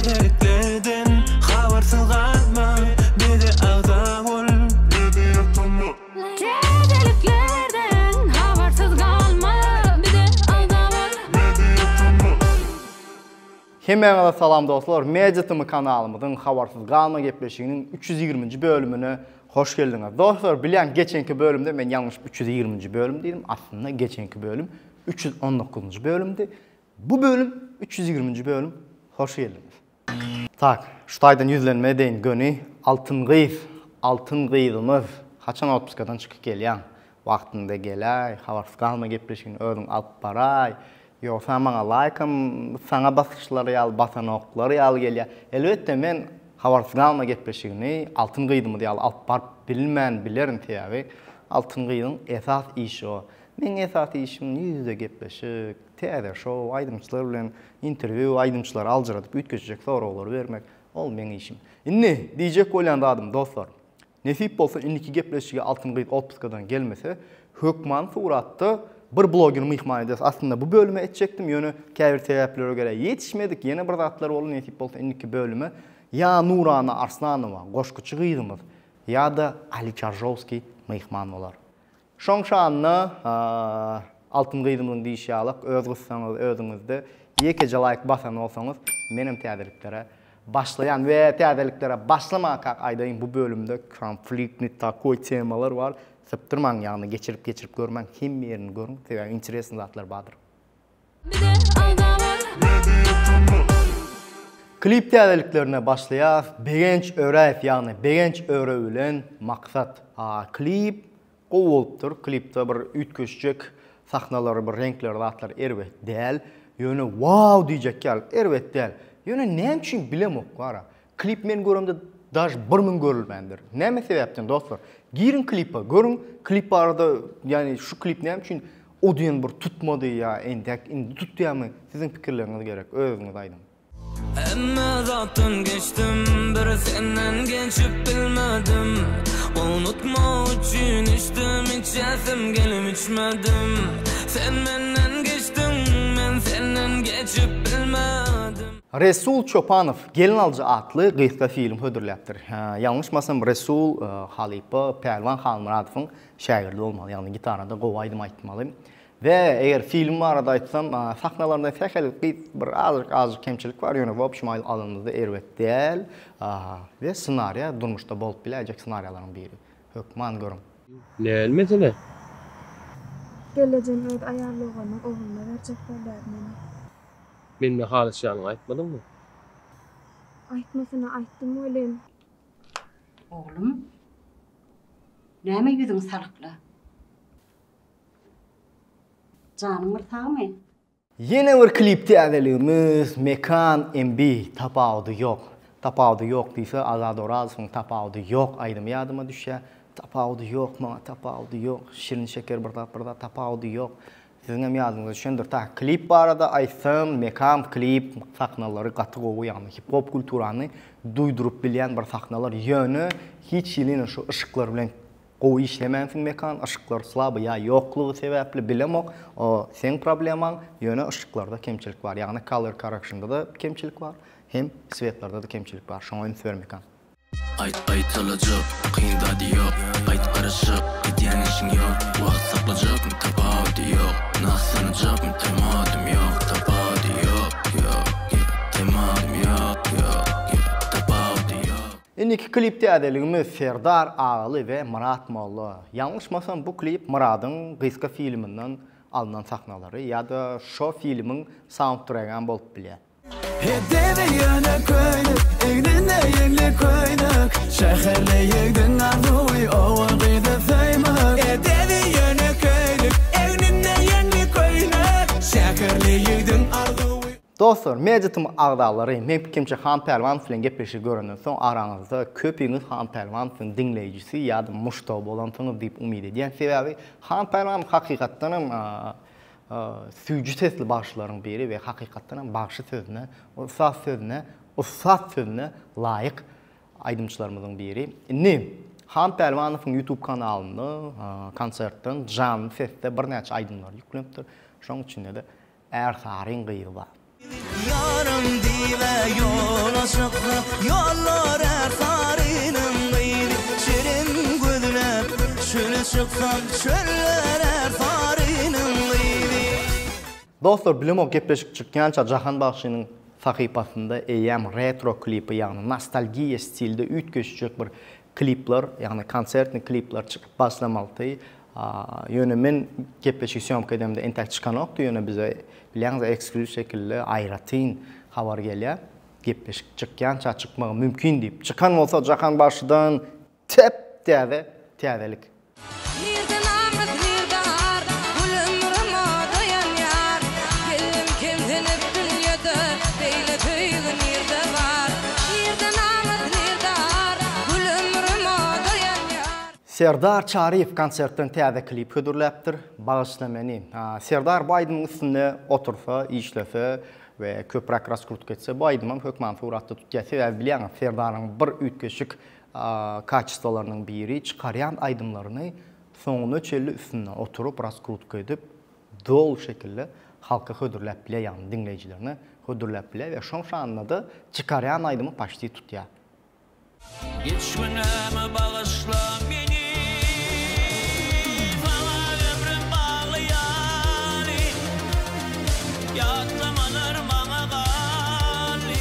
Tehditlerden habersız kalma, bizi ağda ol, bizi yapma. Tehditlerden habersız kalma, bizi ağda ol, bizi yapma. Hemen salam dostlar, Mecitimi kanalımızın habersız kalma gepleşiginin 320. bölümüne hoş geldiniz. Dostlar, bilen geçenki bölümde men yanlış 320. bölüm dedim. Aslında geçenki bölüm 319. bölümdü. Bu bölüm 320. bölüm. Hoş geldiniz. Tak, şutaydan yüzlenmeye deyin gönü altın kıyızımız kaçan otpuskadan çıkıp gelyen. Vaktinde gelay, habersız kalma gepleşigini ödün alıp baray. Yoksa bana like'ım, sana basışları yal, basan okları yal gelya. Elbette men habersız kalma gepleşigini altın kıyızımı diye alıp barıp bilerim teyavi. Altın kıyızın esas işi o. Men esas işim yüzde gepleşik, teater show, aydımçılar bilen interview, aydımçılar alcıratıp ütkeçecek soruları vermek. Ol men işim. İnni diyecek oylanda adım dostlar. Nesip bolsa inniki gepleşige altın kıyız otpuskadan gelmese, Hökman suratda bir blogger mihman ederiz. Aslında bu bölüme etecektim. Yönü käbir sebeplere göre yetişmedik. Yeni bir zatlar olun nesip bolsa inniki bölüme. Ya Nurana Arslanova, goşkuçu kıyızımız. Ya da Ali Çarjovski mihman olar. Şoňşanna altın kıyızımızın deyişi alak, öz kıssanız özünüzde yekece layık basan olsanız menim teaterliklere başlayan ve teaterliklere başlamak aydayın bu bölümde konflikt, nitakoy temalar var. Sıptırman yani geçirip görmen kim yerini görün. Sebebi interesin zatlar badır. Klip teaterliklerine başlayaz. Begenç öreif yani begenç örevilen maksat. Klip o olupdur. Klipte bir ütköşecek sahnaları, bir renkleri, zatlar ervet değil. Yönü wow diyecek gel. Ervet değil. Yönü ne için bilem oklara. Klip men görümde daş birmin görülmendir. Näme sebepten dostlar? Girin klipa, görün klip arada yani şu klip ne için o diyen bir tutmadı ya endek indi tuttu mı? Sizin fikirleriniz gerek. Özünüz aydın. Emme zaten geçtim, bir senden geçip bilmedim. Unutma için içtim, içesim gelim içmedim. Sen benden geçtin, ben senden geçip bilmedim. Resul Çopanov Gelin Alıcı adlı kıyıska film hödürleptir. Yanlışmasam Resul Halipa Pervan Halmuradov'un şairli olmalı. Yani gitarada qovaydım aytmalıyım. Ve eğer filmi arada aytsam, sahnalarında fəxəlik bir azıcık kemçilik var. Yani vopşum alınızda ervet değil. Ve senarya durmuşda bolup biləcək senaryaların biri. Hökman görüm. Ne mesele? Geleceğin öz ayarlığını oğluna verecekler meni. Benimle halışacağını aytmadın mı? Aytmasına ayttım öyleyim. Oğlum, näme yüzüň sarıkla? Canım sağ mı? Yine bir klip teaterliğimiz Mekan MB tapaudu yok. Tapaudu yok deyse Azad Orazov'un tapaudu yok aydım yadıma düşe. Tapaudu yok mu? Tapaudu yok. Şirin şeker burada tapaudu yok. Sizin hem yadınızda düşündür. Ta klip barada aytsam Mekan klip sahnaları katı qoğu yani hip hop kulturanı duydurup bilen bir sahnalar yönü hiç yılın şu ışıklar bilen qoğu işlemensin Mekan ışıklar slabı ya yokluğu sebepli bilemok. O sen probleman yönü ışıklarda kemçilik var. Yani color correction'da da kemçilik var. Hem svetlarda da kemçilik var. Şoň söver Mekan. Ayt alacak, kıyında diyor. Ayt karışık, gidiyen işin yok. Vakt saklayacak mı tabağı yok. Naslanacak mı temadım yok. Tabağı yok, temadım yok, tabağı yok. İndiki klip teaterliğimiz Serdar Ağalı ve Murat Mollu. Yanlışmasam bu klip Murat'ın kıyıska filminden alınan sahnaları ya da şu filmin soundtrack'an bolup bile. Hedeve yana koynak, egnine yengli koynak. Şehirle yegdin arzuy, oğul gıyda saymak. Hedeve yana koynak, egnine yengli koynak. Şehirle yegdin arzuy. Dostlar, Mecitimi ağdağları, men kimçe Han Pervan filan gepleşi göründen son aranızda köpüňiz Han Pervan filan dinleyicisi ya da muştaba bolansyňyz diýip umyd edýän. Sebebi Han Pervan hakykatdan süýjü sesli başlaryň biri ve hakykatdan bagşy sözüne, o saz sözüne laýyk aýdymçylarymyzyň biri. Ne? Han Pervanowyň YouTube kanalyny konsertden canlı sesde bir näçe aýdymlar ýüklenipdir. Şoň üçin de Ersaryn gyýyla. Yarım dive yola çıktı yollar ersarının gıydı şirin gözlep şöyle çıksam çöller ersarının gıydı. Dostlar, bilim o gepleşik çıkkança Cahan Bakşynyň sahifasında EM retro klipi, yani nostalgiya stilde ütkeşecek bir klipler, yani konsertli klipler çıkıp başlamalıdır. Yöne men gepleşik syomka edemde entek çıkan oktu, yöne bize bilen ekskluzif şekilde ayratyn habar gelýär. Gepleşik çıkkança çıkmagy mümkin deyip çıkan olsa Cahan Bakşydan täze-täzelik. Serdar Çariyev konsertten täze klip hödürläpdir. Bağışla meni. Serdar bu aýdynyň üstünde otursa, işlese ve köprek raskrutka etse, bu aýdymam hökman suratda tutjasy we bilýän Serdaryň bir ütkeşik kaçystalarynyň biri çykarýan aýdymlaryny soňuna çelli üstüne oturup raskrutka edip dol şekilde halka hödürläp bilýär, ýani dinleýijilerini hödürläp bilýär we şoň şanyna da çykarýan aýdymy paşty tutýar. Geçmeneme bağışla beni, sana ömrüm bağlayalı, yatlamanır bana gali.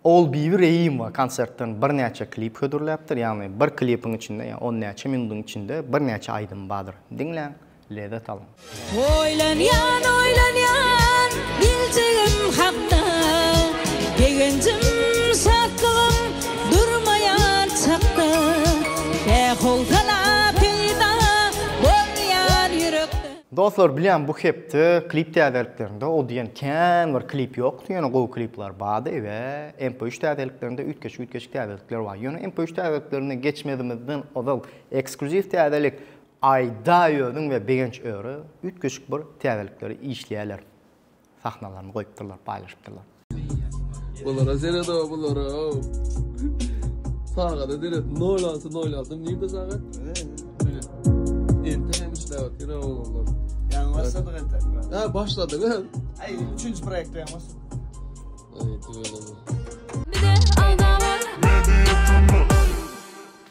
Ol bir Reyimova konsertten bir näçe klip hödürläpdir, ýani bir klipiň içinde, ýani 10 näçe minutyň içinde bir näçe aýdym badyr. Dinleň, lezzet alın. Oylanyan, oylanyan, bildigim hakda, gegencim saklım, durmayan çakda, beholgana peyda, bolmayan yürekde. Dostlar, bilýän bu hepde klip täzeliklerinde o diýen kän bir klip ýokdy, ýöne gowy klipler bady we MP3 täzeliklerinde ütkeşik täzelikler bar. Ýöne MP3 täzeliklerine geçmedimizden ozal eksklusif täzelik ayda ýödüň we begenç öre ütkeşik bir täzelikleri işleýärler. Sahnalaryny goýupdyrlar, paýlaşypdyrlar. Bulara sene de bulara. Sağa da direkt noylansın. Neydi sağa? İnternet işlevat yine oğlum. Yani başladık entek. Ha başladık ha. Ay, 3. proyekte yapmış. Evet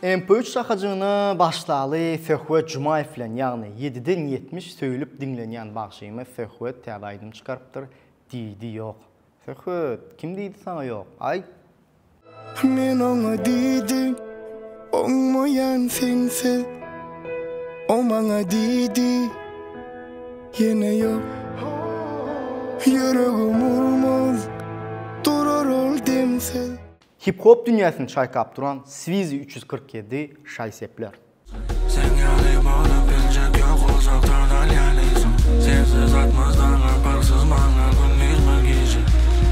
öyle. MP3 sahacyny başlaly Ferhuet Jumayew bilen, ýagny 7-den 70 söýülip dinlenýän Bakşymy Ferhuet täze aýdym çykarypdyr. Diýdi ýok. Ferhuet, kim diýdi sana ýok? Ay. Men oňa diýdim, oňmaýan sense. O maňa diýdi, ýene ýok. Yüregim urmaz, durar ol demse. Hip-hop dünýäsini çaýkap duran Swizy 347 şaýsepler. Sen yani bana bilecek yok uzaklardan yanıysın. Sensiz atmazdan arpaksız bana gündüz mü gece.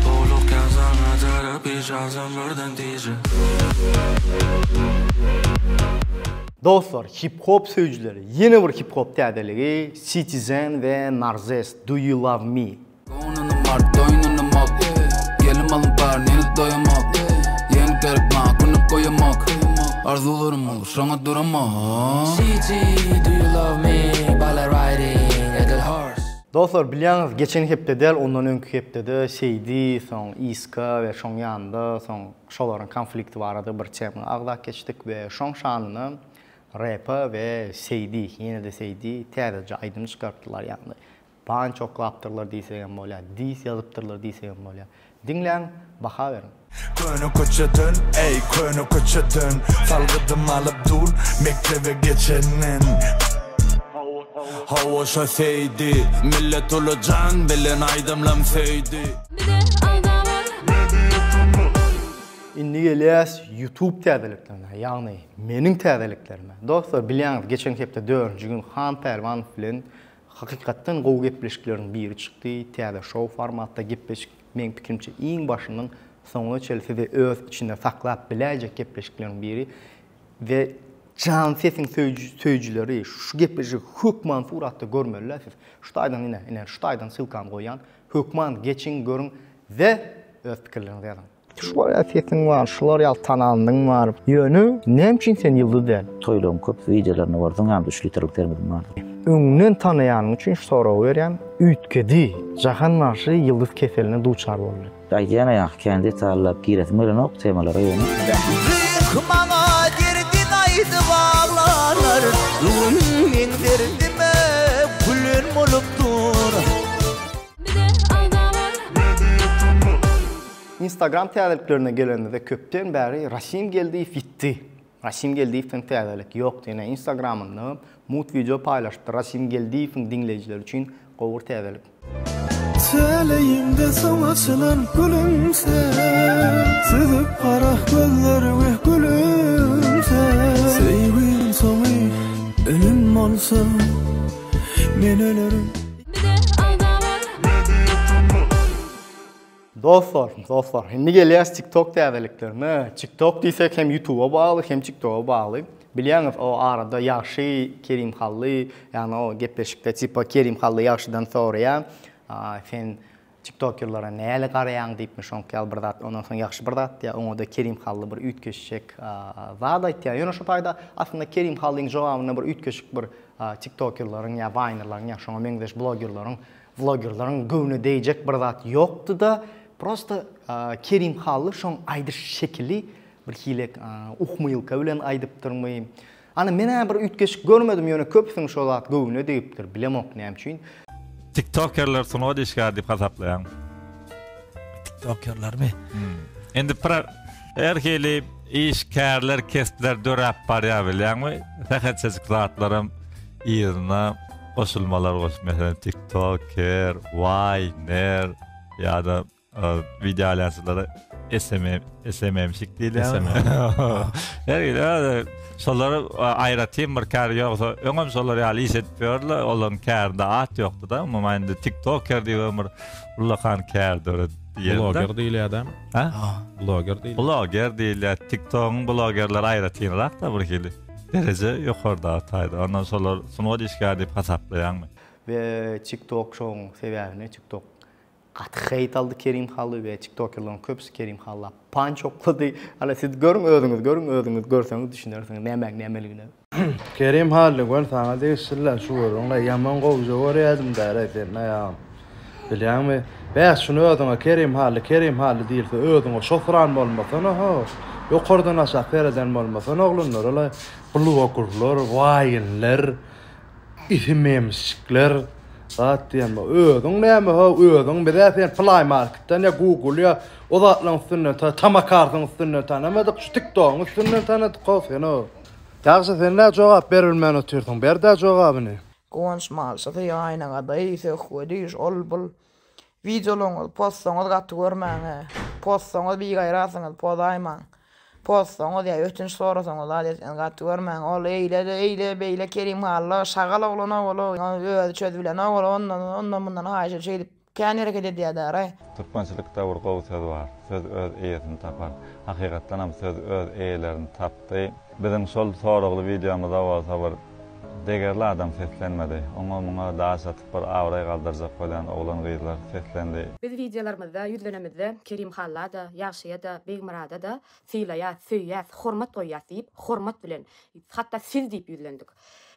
Doğulukken sana terapi şansım birden diye. Dostlar, hip-hop söýüjileri, yeni bir hip-hop täzeligi Citizen we Narzes, Do You Love Me? Koynunu mart, doynunu mak, gelim alın par, neni doyamak. Yeni gerek ma, günü koyamak. Arzularım olur, şana duramak. CT, do you love me? Bala riding, Edel Horse. Dostlar, bilýäňiz, geçen hepde del, ondan öňkü hepde de Seydi, soň Iska we şoň ýanynda soň şolaryň konflikti barady, bir çäpni agdak geçdik we şoň şanyny rapa we Seydi, ýene de Seydi täze aýdym çykartdylar, ýani banç oklapdyrlar diýsegem bolýar, dis ýazypdyrlar diýsegem bolýar. Dinleň, baha berin. Köyünü köçedin, ey köyünü köçedin. Salgıdım alıp dur, mektebe geçenin. Hava şöseydi, millet ulucan, bilin aydımlam seydi. Indi gelýäs YouTube täzeliklerine, ýagny meniň täzeliklerime. Dostlar, bilýäňiz, geçen hepde 4-nji gün Han Pervan bilen hakykatdan gowy gepleşikleriň biri çykdy. Täze show formatda gepleşik, meň pikirimçe iň başyndan soňuna çelsi we öz içinde saklap biläjek gepleşikleriň biri we can sesin söýüjileri şu gepleşik hökman suratda görmeliler. Şu taýdan ine şu taýdan sylkan goýan hökman geçin görün we öz pikirlerini ýazan. Şular ýasetin var, şular ýal tananyň var. Ýöne nämçin sen ýyldy del? Toýlum köp videolaryny gördüm, hem de 3 litrelik termodim var. Öňünden tanaýanyň üçin sorag berýän, üýtkedi. Jahan Marşy ýyldız keseline duçar boldy. Aýdýan ýa kendi taýlap giretme bilen ok temalara ýöne. Maňa girdin aýdy baglalar, men derdime gülen bolupdyr. Instagram täzeliklerine gelende de köpden bäri Rasim Geldiýew bitdi. Rasim Geldiýewden täzelik ýok diýene Instagramynda mut video paýlaşdy. Rasim Geldiýewiň dinleýijileri üçin gowur täzelik. Seleyimde sana açılan gülümse, süzüp kara gözlerime gülümse. Sevgilim sana ölüm olsa, men ölürüm. Dostlar, şimdi gelýäs TikTok täzeliklerine. TikTok diýsek hem YouTube'a bağlı, hem TikTok'a bağlı. Bilýäňiz, o arada ýaşy Kerim Hally, ýani o gepleşikde tipa Kerim Hally ýaşydan sonra sen TikTokerlara näle garaýaň diýipmi şonka bir zat, ondan soň ýaxşy bir zat ýa oňa da Kerim Hally bir ütkeşik zat aýtdy. Ýöne şu taýda aslında Kerim Hallyň jogabyna bir ütkeşik bir TikTokerlaryň ýa Vinerlaryň ýa şoňa meňdeş vloggerlaryň göwüne diýjek bir zat ýokdy da prosta Kerim Hally şoň aýdyş şekli bir hilek uhmylka bilen aýdypdyrmy. Ana men bir ütkeşik görmedim ýöne köpüsiň şo zat göwüne diýipdir. Bilemok näme üçin. TikTokerler sunuwa diýişgär diýip hasaplaýan. TikTokerler mi? Endi erkeli işkärler, kesipler dörap barýar bilýärmi? Fakat sezik zatlarym ýerine goşulmalar goşup, mesela TikToker, Viner ýa-da videolarçylary SMM şekliyle. Hergile şolary aýratym bir kär ýoksa, öňem şolary ýaly iş etýärler, olan kärde at ýokdy da, ama indi TikToker diýip bir ulakan kärdir diýildi. Blogger diýil adam. Blogger diýil. Blogger diýil, TikTok'un bloggerler aýratynrak da bir hili. Derece ýokarda taýda. Ondan şolar sunuwa diýişgär diýip hasaplaýanmy? Ve TikTok şoň sebäbine TikTok hate aldı Kerim Hally ve TikTokerlaryň köpüsi Kerim Hally panç oklady. Ana siz görüň özüňiz, görseňiz düşünersiňiz nämeligini. Kerim Hally gol saňa diýişler şu görüňler ýaman gowja görýärdim däretin ýa. Bilýärmi? Bäs şunu özüňe Kerim Hally diýilse özüňe şofran bolmasana ha. Ýokardan aşağı pereden bolmasana oglunlar, ola bloggerler, wayinler, isimemsikler. Zat diýen özüň näme ha, özüň bilen Play Marketden ýa Google ýa o zatlaryň üstüne tamakardyň üstüne tanamadyk, şu TikTok'un üstüne tanadyk sen o. Ýagşy sen näme jogap berilmän oturdyň, berde jogabyny. Konuşmalsa da ýaýnaga da ýetek ol videolaryň postlaryň gatdy görmäňe. Postlaryň bir gaýrasyň podaýman. Postlaryň ýa ötünç sorasaň olar gatdy görmäň. Ol eýle beýle Kerim Hally şagal oglana bolar. Öýde çöz bilen ondan bundan haýşy şey kän hereket edýär. Türkmençilikde bir gowy söz bar. Söz öz eýetini tapar. Hakykatdan hem söz öz eýelerini tapdy. Bizim şol soragly videomyzda bolsa bir degerli adam seslenmedi. Ona daha satıp bir avraya kaldıracak falan oğlan gıydılar seslendi. Biz videolarımızda, yüzlerimizde Kerim Hally'a da, Ýagşy'ya da, Begmirada da fiýlaýa, söýýäs, hormat goýýas diýip, hormat bilen, hatta siz diýip yüzlendik.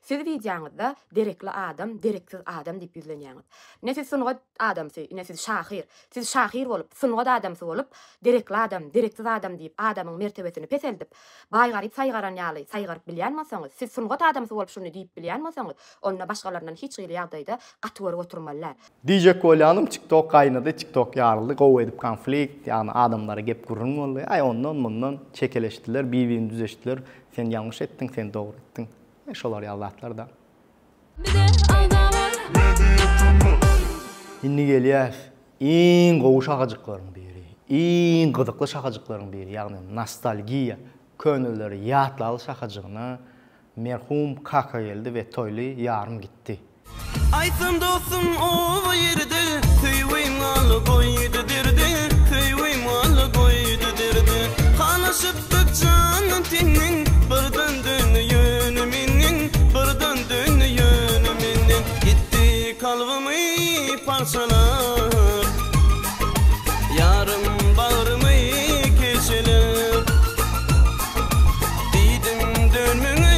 Siz videoňyzda derekli adam, dereksiz adam diýip yüzlenýäňiz. Ne siz sunugat adamsy, ne siz şahyr. Siz şahyr bolup, sunugat adamsy bolup, derekli adam, dereksiz adam diýip adamyň mertebesini peseldip, baýgaryp saýgaran ýaly, saýgaryp bilýänmäseňiz, siz sunugat adamsy bolup şunu diýip bilýänmäseňiz, onda başgalaryndan hiç gyly ýagdaýda gatywer oturmalar. DJ Kolyanım TikTok gaýnady, TikTok ýaryldy, gowy edip konflikt, ýani adamlara gep gurrun boldy. Ay ondan bundan çekeleşdiler, bir-birini düzeşdiler. Sen ýalňyş etdiň, sen dogry etdiň. Şolar ýallatlar da. Indi gelýär, iň gowy şagajyklaryň biri, iň gydykly şagajyklaryň biri, ýagny nostalgiýa, könülleri ýatlaly şagajagyna merhum Kaka geldi we toyly ýarym gitdi. Aýsam dostum o ýerde, söýwem aly goýdy derdi, söýwem aly goýdy derdi. Hanaşyp bükjanyň teniň birden dönýün meniň, birden dönýün meniň. Gitdi kalbymy parçalar, ýarym bagrymy keçeler. Diýdim dönmeňe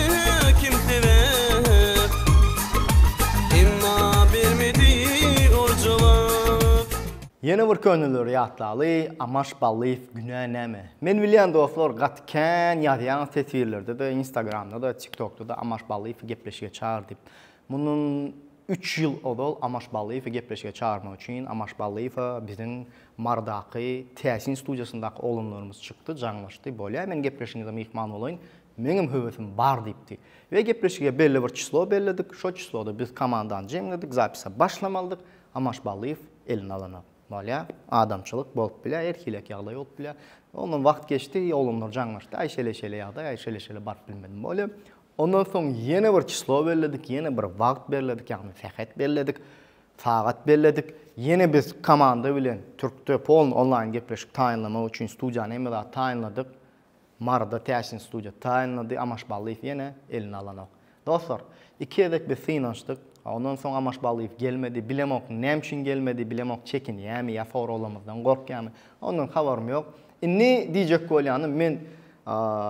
kim sever, emma bermedi o jogap. Yeni bir könüllü riyatlalı, Amash Balliyev günah näme? Men bilýän dostlar, gatken ýazýan tesvirlerde de, Instagramda da, TikTokda da Amash Balliyew gepleşige çağırdyp. Bunun 3 ýyl odol Amash Balliyew gepleşige çağırmak üçin Amash Balliyew biziň Mardaky Täsin studiýasyndaky olanlarymyz çykdy, jaňlaşdy. Bolýa men gepleşiginde mehman bolayyn. Meňim höwüsim bar diýipdi. We gepleşige belli bir çyslo belledik. Şo çysloda biz komandan jemledik, zapisa başlamalyk. Amash Balliyew elini alana. Bolýa, adamçylyk bolup bile, erkilek ýagdaý bolup bile. Ondan wagt geçdi, olanlar jaňlaşdy. Aýşele-şele ýagdaý, aýşele-şele barp bilmedim. Bolýa. Ondan soň ýene bir çyslo belledik, ýene bir wagt belledik, ýagny sahat belledik, sagat belledik. Ýene biz komanda bilen Türkde poln online gepleşik taýinlamak üçin studiýany emeda taýinladyk. Marda Täsin studiýa taýinlady, Amash Balliyew ýene elini alana. Dostlar, iki edek biz synanşdyk. Ondan soň Amash Balliyew gelmedi, bilemok näme üçin gelmedi, bilemok çekinýärmi, ýa for olamazdan gorkýarmy. Ondan habarym ýok. Inni diýjek bolýanym men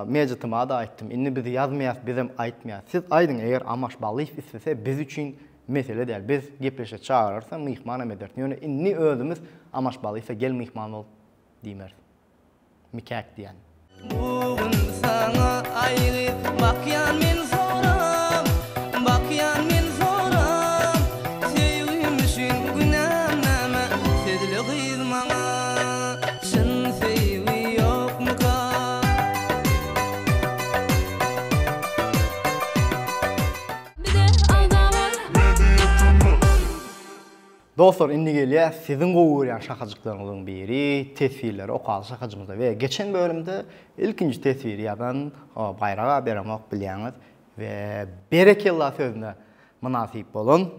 mejatyma da aýtdym. Inni bizi ýazmaýas, bizem aýtmaýas. Siz aýdyň, eger Amash Balliyew istese biz üçin mesele däl. Biz gepleşe çağırarsa mehman eder. Ýöne inni özümüz Amash Balliyew gel mehman bol diýmer. Mikak diýen. Bugün sana ayrı bakyan men soram, bakyan men soram. Sevgim üçün günah näme, sezli gyz maňa, şyn sevgi ýokmuka. Dostlar, indi gelýär siziň gowurýan şakajyklaryňyzyň biri tesvirleri okaly şakajymyzda we geçen bölümde ilkinji tesvir ýadan Bayraga beramak bilýäňiz we berekella sözüne münasip bolun.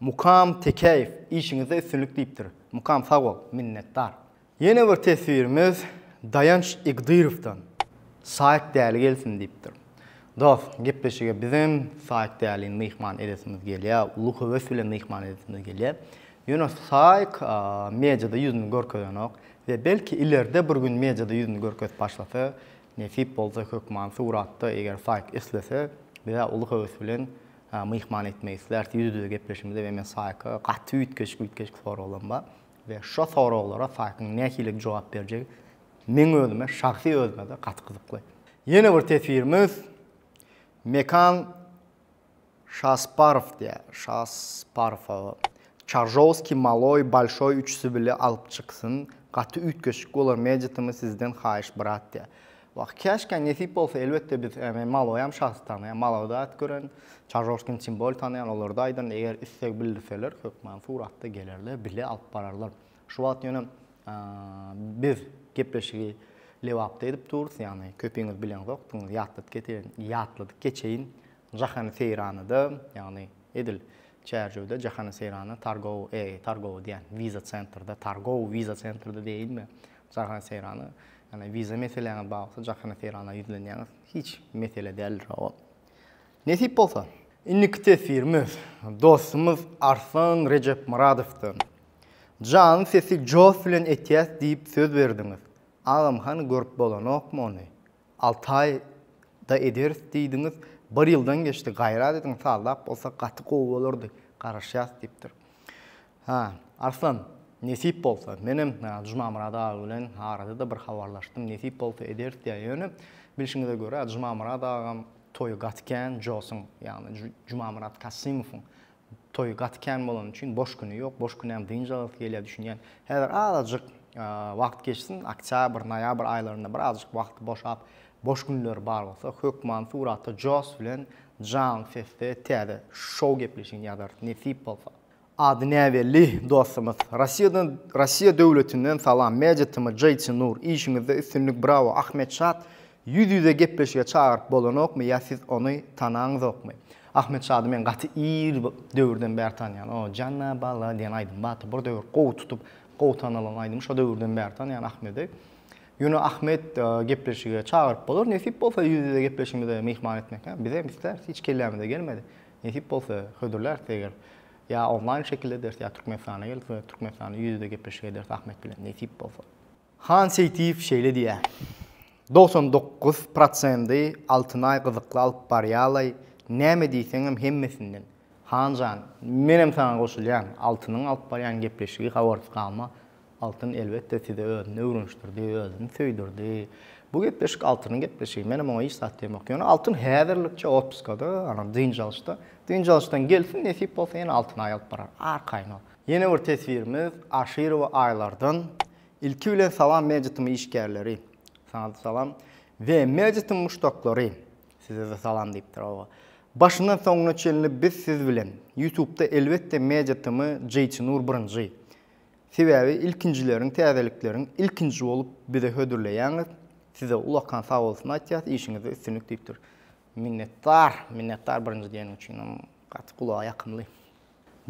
Mukam Tekeýew işiňizde üstünlük diýipdir. Mukam sag bol, minnetdar. Ýene bir tesvirimiz Dayanç Igdyrowdan saýak däli gelsin diýipdir. Dost, gepleşige bizim saýak däli mehman edesimiz gelýär, ulu höwes bilen mehman edesimiz gelýär. Ýöne saýak mediada ýüzüni görkezýänok we belki ileride bir gün mediada ýüzüni görkezip başlasa, nesip bolsa hökman suratda eger saýak islese, bize ulu höwes bilen mehman etmeýsler, ýüzüde gepleşimizde we men saýaka gaty ütkeşik soralanma we şo soralara saýakyň näkilik jogap berjek, men özüme, şahsy özüme de gaty gyzykly. Ýene bir tesvirimiz Mekan Шаспаров diye, Шаспаров. Чаржовский малой большой üçsü bile alıp çıksın. Katı ütkeşik olur mecitimi sizden haýyş bırat diye. Bak keşke nesip bolsa elbette biz maloyam şahsy tanıyan, maloda at gören, Çarjovskiň simbol tanıyan olurdu aýdan eger istek bildirseler, hökman suratda gelerler, bile alıp bararlar. Şu wagt ýöne biz gepleşigi lewapda edip duruz, ýani köpeňiz bilen zoktuňyz, ýatladyk geçeýin. Jahany seýranyda, ýani edil Çerjewde Jahany seýrany Targow diýen Visa Center'da, Targow Visa Center'da diýilmi? Jahany seýrany, ýani viza meselelerini bagly Jahany seýranyna ýüzlenýän hiç mesele däl o. Nesip bolsa, inniki tesvirimiz dostumuz Arslan Recep Muradovdan. Jan sesi Jos bilen etýäs diýip söz berdiňiz. Ağam hany görüp bolanokmy ony? 6 aýda ederiz diýdiňiz. 1 ýyldan geçdi, gaýrat ediň, sallap bolsa gaty gowy bolardy, garaşýas diýipdir. Arslan, nesip bolsa, menim Juma Muradaw bilen arada da bir habarlaşdym. Nesip bolsa ederiz diýýäni, bilişiňize görä Juma Muradaw toýu gatken Josuň, ýani Juma Murad Kasimowyň toýu gatken bolan üçin boş güni ýok, boş günäm diňjalyk gelýär düşünýän. Häzir azajyk wagt geçsin, oktyabr, noýabr aýlaryna birazjyk wagt boşap, boş günler bar bolsa, hökman suratda Jos bilen Jan sesde täze şow gepleşiň ýa-da nesip bolsa. Ady näwelli dostumuz, Rossiýa döwletinden salam, mejatymy Jayçy Nur, işiňizde üstünlük bravo, Ahmet Şat, ýüz-ýüze gepleşige çağırıp bolanokmy, ýa siz ony tanaňyzokmy? Ahmet Şady men gaty ir döwürden bäri tanýan, o Janna bala diýen aýdym, baty bir döwür gowy tutup gowy tanalan aýdym, şo döwürden bäri tanýan Ahmedy. Ýöne Ahmet gepleşige çağırıp bolar, nesip bolsa ýüz-ýüze gepleşiginde mehman etmek, bize bizler hiç kellämede gelmedi. Nesip bolsa hödürler eger ýa online şekilde ders, ýa Türkmenistana gelip, Türkmenistana ýüz-ýüze gepleşige ders Ahmet bilen nesip bolsa. Han Seytiyev şeýle diýär. 99% Altınay gyzykly alyp barýaly, näme diýseňem hemmesinden. Hanjan, menem sana goşulýan, altynyň alyp barýan gepleşigi habarsyz galma, Altın elbette size özüne öwrünçdirdi, özüni söýdirdi. Bu gepleşik altının gepleşigi. Menem oňa iş saat demek ýöne altın häzirlikçe otpuskada, ana dynjalykda. Dynjalykdan gelsin, nesip bolsa ýene altın aýalyp barar. Arkaýna. Ýene bir tesvirimiz aşyr we aýlardan ilki bilen salam mejitimi işgärleri. Sana salam ve mejitim muştaklary. Size de salam diýipdir o. Başından soňuna çenli biz siz bilen YouTube'da elbette mejitimi Jeyçi Nur birinji. Sebäbi ilkinjilerin, täzeliklerin ilkinji bolup bize hödürleýäňiz. Size ulakan sağ olsun aýtýar, işiňize üstünlük diýipdir. Minnettar birinji diýen üçin gaty kulağa ýakynly.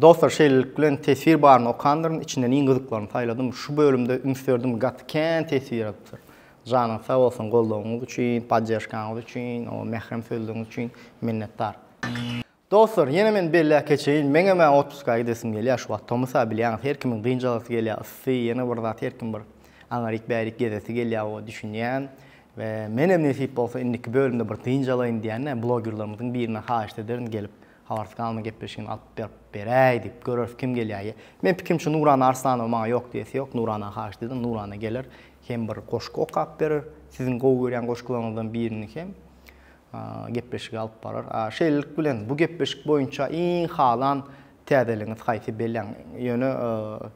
Dostlar, şeýlelik bilen tesvir baryny okandyryn, içinden iň gyzyklaryny taýladym. Şu bölümde ünsürdüm gaty kän tesvir edipdir. Janyň sağ olsun goldagyňyz üçin, padjashkaňyz üçin, o mehrem söýlediňiz üçin minnettar. Dostlar, ýene men belli keçeýin, meňe men otpuska gidesim gelýär, şu wagt tomsa bilýän, her kimiň dynjalasy gelýär, ýene bir zat her kim bir aňaryk bärik gezesi gelýär o düşünýän we menem nesip bolsa indiki bölümde bir dynjalaýyn diýän blogerlarymyzyň birine haýyş ederin gelip habarsyz alma gepleşigini alyp berip beräý diýip görür kim gelýär. Men pikim şu Nurana Arslanow maňa ýok diýse ýok, Nurana haýyş dedi, Nurana gelir, hem bir goşku okap berir, sizin gowy görýän goşkularyňızdan birini hem gepleşigi alyp barar. Şeýlelik bilen bu gepleşik boýunça iň halan täzeliňiz haýsy belläň. Ýöne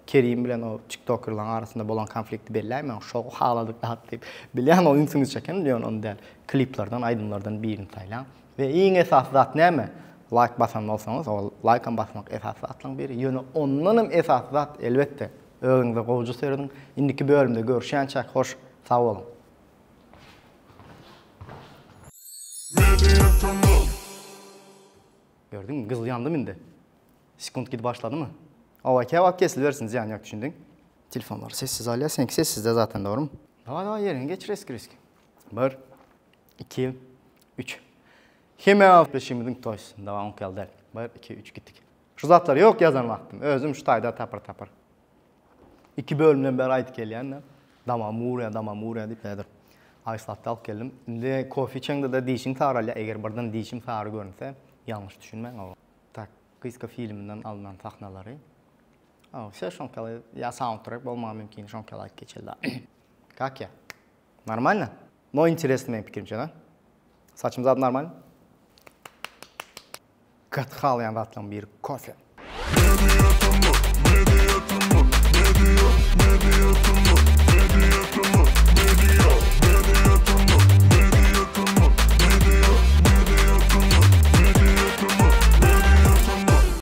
Kerim bilen o TikTokerlaryň arasynda bolan konflikti belläýmen, şo haladyk diýip bilýän o ünsiňiz çeken ýöne onu däl kliplerden, aýdymlardan birini taýlan. We iň esas zat näme? Like basan bolsaňyz, o like basmak esas zatlaryň biri. Ýöne ondan esas zat elbetde öňüňde gowjy serdiň. Indiki bölümde görüşýänçä hoş, sag bolun. Gördün mü? Kız yandı mı indi? Sekund gidi başladı mı? Ova kebap kesilversin ziyan yok düşündün. Telefonları sessiz alıyor. Seninki sessiz de zaten doğru mu? Daha yerine geç risk. 1, 2, 3. Hemen alıp beşimizin toysun. Devam geldi. 1, 2, 3 gittik. Şu zatları yok yazan vaktim. Özüm şu tayda tapır. 2 bölümden beri ayet geliyen. Dama muğruya deyip nedir? Ayslat'ta alıp geldim. Şimdi kofi içende de dişim taralya. Eğer buradan dişim tarı görünse yanlış düşünmen. Tak, Kıyska filminden alınan sahnaları. Все şonkalı, ya soundtrack olma mümkün. Şonkalı ayet geçildi. Как я? Нормально? Но интересно benim fikrimce, da? Saçım zaten normal. Katxalayan vatlan bir kofe.